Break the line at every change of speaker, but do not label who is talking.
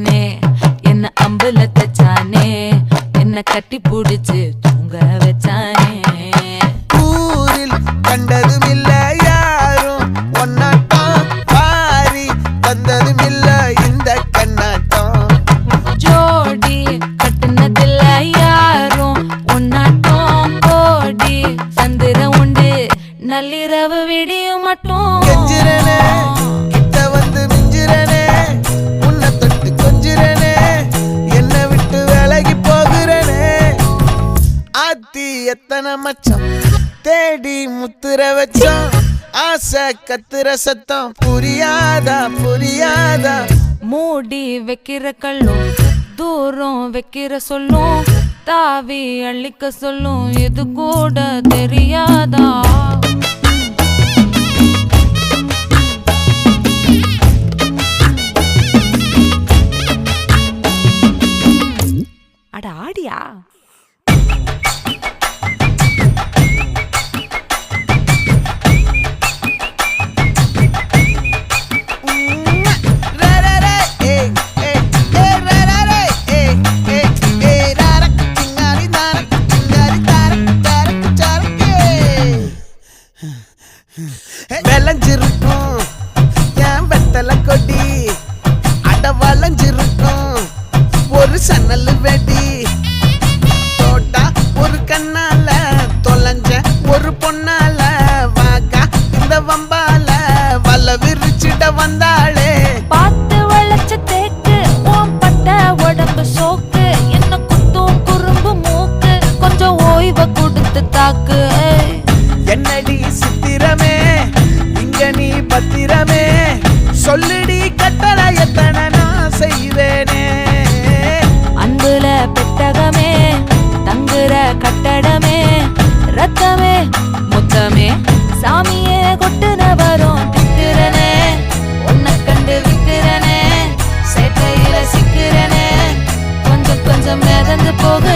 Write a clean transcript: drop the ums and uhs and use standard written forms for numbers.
வச்சானே என்ன அம்புல தச்சானே என்ன கட்டி புடிச்சு தூங்க வச்சானே
ஊரில் கண்டதும் இல்ல யாரும் ஒன்னாட்டம் பாரி வந்ததும் இல்ல இந்த கண்ணாட்டம்
ஜோடி கட்டுனதில்ல யாரும் ஒன்னாட்டம் கோடி சந்திர உண்டு நள்ளிரவு விடியும் மட்டும்
கெஞ்சிரனே கிட்ட வந்து மிஞ்சிரனே உன்னை தொட்டு கொஞ்சிரனே என்ன விட்டு விலகி போகிறனே ஆத்தி எத்தனை மச்சம் தேடி முத்துற வச்சோம் ஆசை கத்துற சத்தம் புரியாதா புரியாதா
மூடி வைக்கிற கல்லும் தூரம் வைக்கிற சொல்லும் தாவி அள்ளிக்க சொல்லும் இது கூட தெரியாதா அட ஆடியா
விளைஞ்சிருக்கும் என் வெத்தலை கொடி அட வளைஞ்சிருக்கும் ஒரு சன்னல் வெடி தோட்டா ஒரு கண்ணால தொலைஞ்ச ஒரு பொண்ணால வாக்கா இந்த வம்பால வல விரிச்சிட வந்தாளே
பார்த்து வளைச்ச தேக்கு ஓம் பட்ட உடம்பு சோக்கு என்ன குத்தும் குறும்பு மூக்கு கொஞ்சம் ஓய்வை கொடுத்து தாக்கு
என்னடி சித்திரமே இங்க நீ பத்திரமே சொல்லுடி கட்டளை எத்தனை நான் செய்வேனே
அன்புல பெட்டகமே தங்குற கட்டடமே ரத்தமே முத்தமே சாமியே கொட்டுன வரும் திக்கிறனே உன்னை கண்டு விக்கிறனே சேட்டையில சிக்கிறனே கொஞ்சம் கொஞ்சம் மிதந்து போக